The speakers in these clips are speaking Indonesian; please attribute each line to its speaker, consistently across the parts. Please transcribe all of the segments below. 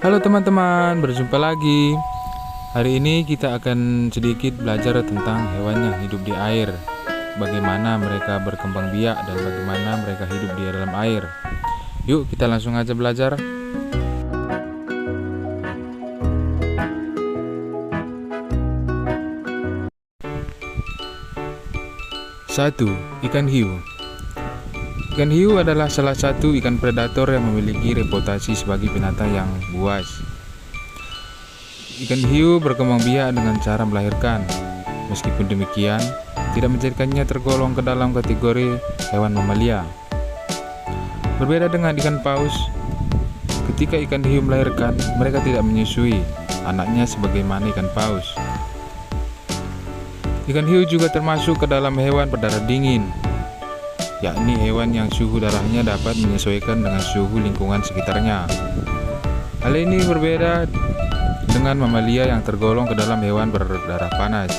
Speaker 1: Halo teman-teman, berjumpa lagi. Hari ini kita akan sedikit belajar tentang hewan yang hidup di air. Bagaimana mereka berkembang biak dan bagaimana mereka hidup di dalam air. Yuk kita langsung aja belajar. Satu, ikan hiu. Ikan hiu adalah salah satu ikan predator yang memiliki reputasi sebagai binatang yang buas. Ikan hiu berkembang biak dengan cara melahirkan. Meskipun demikian, tidak menjadikannya tergolong ke dalam kategori hewan mamalia. Berbeda dengan ikan paus, ketika ikan hiu melahirkan, mereka tidak menyusui anaknya sebagaimana ikan paus. Ikan hiu juga termasuk ke dalam hewan berdarah dingin, yakni hewan yang suhu darahnya dapat menyesuaikan dengan suhu lingkungan sekitarnya. Hal ini berbeda dengan mamalia yang tergolong ke dalam hewan berdarah panas.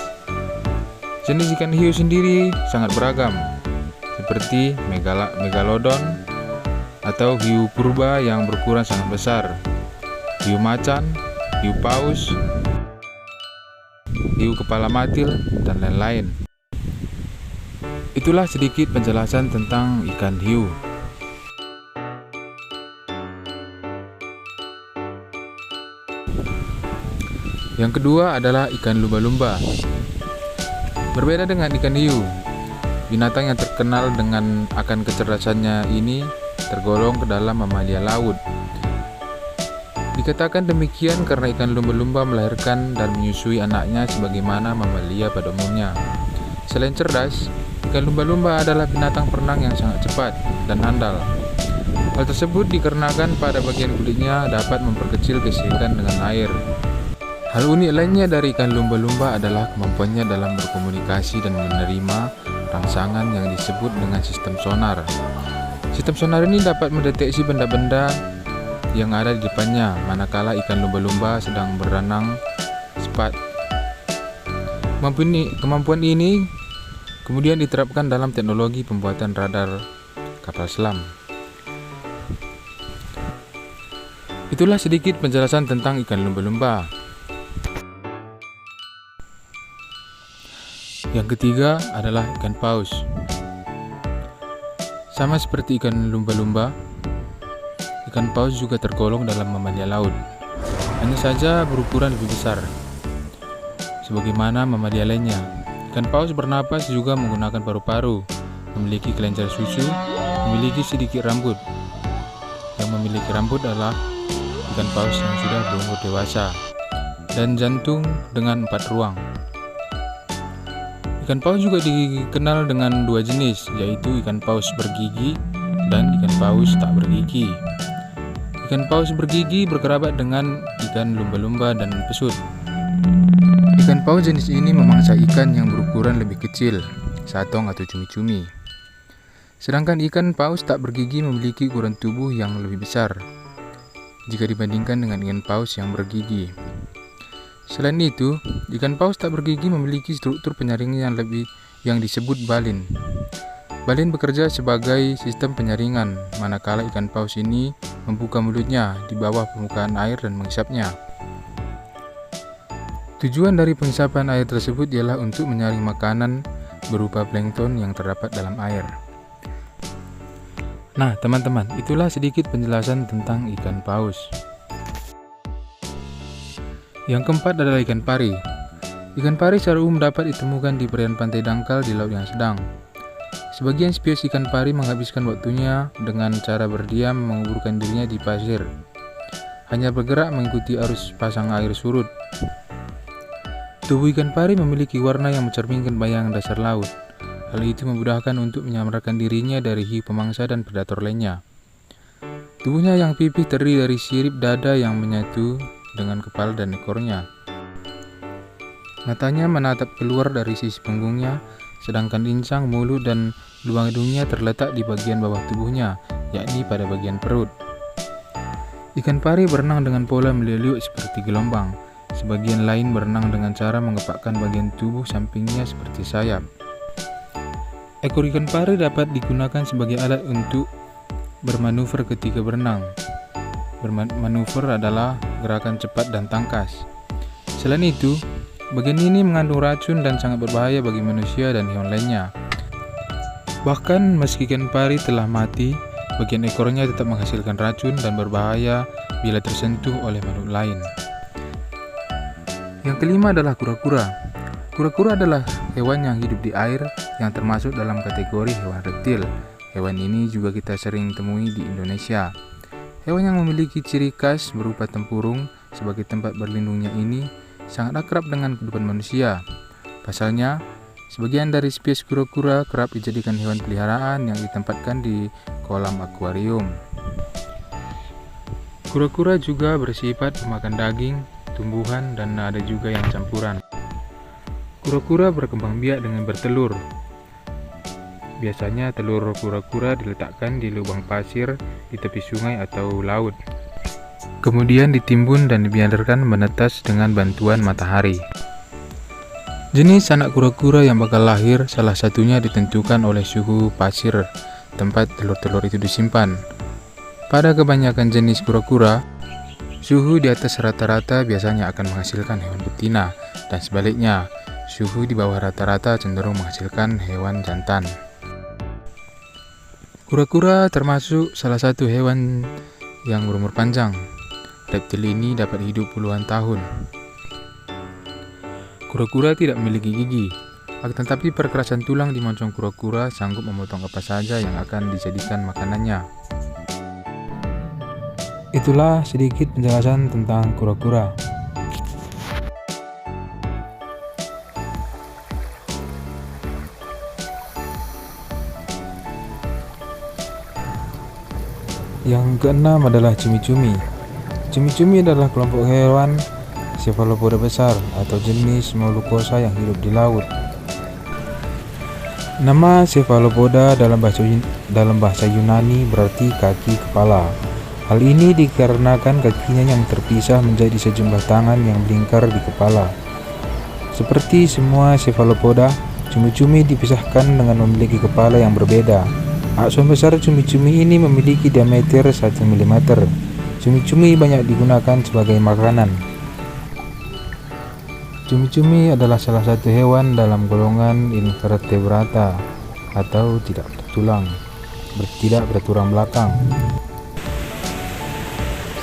Speaker 1: Jenis ikan hiu sendiri sangat beragam, seperti megalodon atau hiu purba yang berukuran sangat besar, hiu macan, hiu paus, hiu kepala matil, dan lain-lain. Itulah sedikit penjelasan tentang ikan hiu. Yang kedua adalah ikan lumba-lumba. Berbeda dengan ikan hiu, binatang yang terkenal dengan akan kecerdasannya ini tergolong ke dalam mamalia laut. Dikatakan demikian karena ikan lumba-lumba melahirkan dan menyusui anaknya sebagaimana mamalia pada umumnya. Selain cerdas, ikan lumba-lumba adalah binatang perenang yang sangat cepat dan handal. Hal tersebut dikarenakan pada bagian kulitnya dapat memperkecil gesekan dengan air. Hal unik lainnya dari ikan lumba-lumba adalah kemampuannya dalam berkomunikasi dan menerima rangsangan yang disebut dengan sistem sonar. Sistem sonar ini dapat mendeteksi benda-benda yang ada di depannya manakala ikan lumba-lumba sedang berenang cepat. Kemampuan ini kemudian diterapkan dalam teknologi pembuatan radar kapal selam. Itulah sedikit penjelasan tentang ikan lumba-lumba. Yang ketiga adalah ikan paus. Sama seperti ikan lumba-lumba, ikan paus juga tergolong dalam mamalia laut. Hanya saja berukuran lebih besar. Sebagaimana mamalia lainnya, ikan paus bernapas juga menggunakan paru-paru, memiliki kelenjar susu, memiliki sedikit rambut. Yang memiliki rambut adalah ikan paus yang sudah berumur dewasa, dan jantung dengan 4 ruang. Ikan paus juga dikenal dengan 2 jenis, yaitu ikan paus bergigi dan ikan paus tak bergigi. Ikan paus bergigi berkerabat dengan ikan lumba-lumba dan pesut. Ikan paus jenis ini memangsa ikan yang berukuran lebih kecil, satong atau cumi-cumi. Sedangkan ikan paus tak bergigi memiliki ukuran tubuh yang lebih besar jika dibandingkan dengan ikan paus yang bergigi. Selain itu, ikan paus tak bergigi memiliki struktur penyaringan yang disebut balin. Balin bekerja sebagai sistem penyaringan, manakala ikan paus ini membuka mulutnya di bawah permukaan air dan menghisapnya. Tujuan dari penghisapan air tersebut ialah untuk menyaring makanan berupa plankton yang terdapat dalam air. Nah, teman-teman, itulah sedikit penjelasan tentang ikan paus. Yang keempat adalah ikan pari. Ikan pari secara umum dapat ditemukan di perairan pantai dangkal di laut yang sedang. Sebagian spesies ikan pari menghabiskan waktunya dengan cara berdiam menguburkan dirinya di pasir, hanya bergerak mengikuti arus pasang air surut. Tubuh ikan pari memiliki warna yang mencerminkan bayangan dasar laut. Hal itu memudahkan untuk menyamarkan dirinya dari hiu pemangsa dan predator lainnya. Tubuhnya yang pipih terdiri dari sirip dada yang menyatu dengan kepala dan ekornya. Matanya menatap keluar dari sisi punggungnya, sedangkan insang, mulut, dan lubang hidungnya terletak di bagian bawah tubuhnya, yakni pada bagian perut. Ikan pari berenang dengan pola meleliuk seperti gelombang. Sebagian lain berenang dengan cara mengepakkan bagian tubuh sampingnya seperti sayap. Ekor ikan pari dapat digunakan sebagai alat untuk bermanuver ketika berenang. Bermanuver adalah gerakan cepat dan tangkas. Selain itu, bagian ini mengandung racun dan sangat berbahaya bagi manusia dan hewan lainnya. Bahkan meski ikan pari telah mati, bagian ekornya tetap menghasilkan racun dan berbahaya bila tersentuh oleh makhluk lain. Yang kelima adalah kura-kura. Kura-kura adalah hewan yang hidup di air yang termasuk dalam kategori hewan reptil. Hewan ini juga kita sering temui di Indonesia. Hewan yang memiliki ciri khas berupa tempurung sebagai tempat berlindungnya ini sangat akrab dengan kehidupan manusia. Pasalnya, sebagian dari spesies kura-kura kerap dijadikan hewan peliharaan yang ditempatkan di kolam akuarium. Kura-kura juga bersifat pemakan daging, tumbuhan, dan ada juga yang campuran. Kura-kura berkembang biak dengan bertelur. Biasanya telur kura-kura diletakkan di lubang pasir di tepi sungai atau laut. Kemudian ditimbun dan dibiarkan menetas dengan bantuan matahari. Jenis anak kura-kura yang bakal lahir salah satunya ditentukan oleh suhu pasir tempat telur-telur itu disimpan. Pada kebanyakan jenis kura-kura, suhu di atas rata-rata biasanya akan menghasilkan hewan betina, dan sebaliknya, suhu di bawah rata-rata cenderung menghasilkan hewan jantan. Kura-kura termasuk salah satu hewan yang berumur panjang. Reptil ini dapat hidup puluhan tahun. Kura-kura tidak memiliki gigi, akan tetapi perkerasan tulang di moncong kura-kura sanggup memotong apa saja yang akan dijadikan makanannya. Itulah sedikit penjelasan tentang kura-kura. Yang keenam adalah cumi-cumi. Cumi-cumi adalah kelompok hewan cephalopoda besar atau jenis Moluccosa yang hidup di laut. Nama cephalopoda dalam bahasa Yunani berarti kaki kepala. Hal ini dikarenakan kakinya yang terpisah menjadi sejumlah tangan yang melingkar di kepala. Seperti semua cephalopoda, cumi-cumi dipisahkan dengan memiliki kepala yang berbeda. Akson besar cumi-cumi ini memiliki diameter 1 mm. Cumi-cumi banyak digunakan sebagai makanan. Cumi-cumi adalah salah satu hewan dalam golongan invertebrata atau tidak bertulang, tidak bertulang belakang.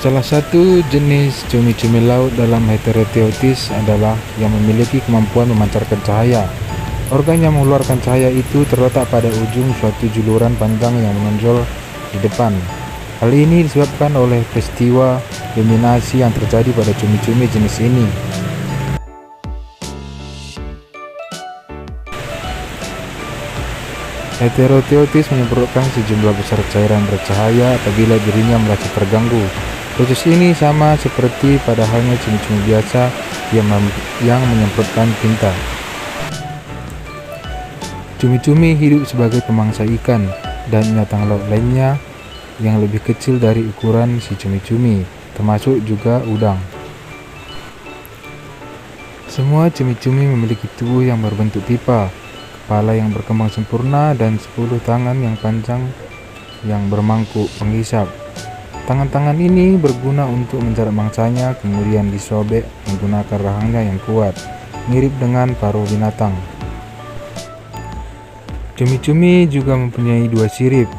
Speaker 1: Salah satu jenis cumi-cumi laut dalam Heterotheotis adalah yang memiliki kemampuan memancarkan cahaya. Organ yang mengeluarkan cahaya itu terletak pada ujung suatu juluran panjang yang menonjol di depan. Hal ini disebabkan oleh peristiwa luminasi yang terjadi pada cumi-cumi jenis ini. Heterotheotis menyemprotkan sejumlah besar cairan bercahaya apabila dirinya merasa terganggu. Proses ini sama seperti pada halnya cumi-cumi biasa yang menyemprotkan tinta. Cumi-cumi hidup sebagai pemangsa ikan dan binatang laut lainnya yang lebih kecil dari ukuran si cumi-cumi, termasuk juga udang. Semua cumi-cumi memiliki tubuh yang berbentuk pipa, kepala yang berkembang sempurna, dan 10 tangan yang panjang yang bermangkuk penghisap. Tangan-tangan ini berguna untuk menjarak mangsanya, kemudian disobek menggunakan rahangnya yang kuat, mirip dengan paruh binatang. Cumi-cumi juga mempunyai 2 sirip,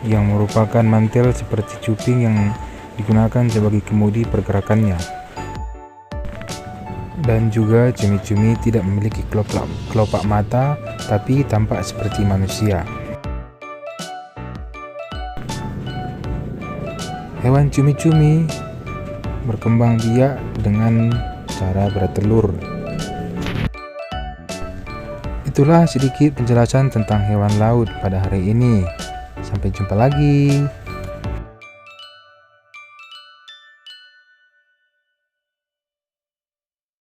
Speaker 1: yang merupakan mantel seperti cuping yang digunakan sebagai kemudi pergerakannya. Dan juga cumi-cumi tidak memiliki kelopak mata, tapi tampak seperti manusia. Hewan cumi-cumi berkembang biak dengan cara bertelur. Itulah sedikit penjelasan tentang hewan laut pada hari ini. Sampai jumpa lagi.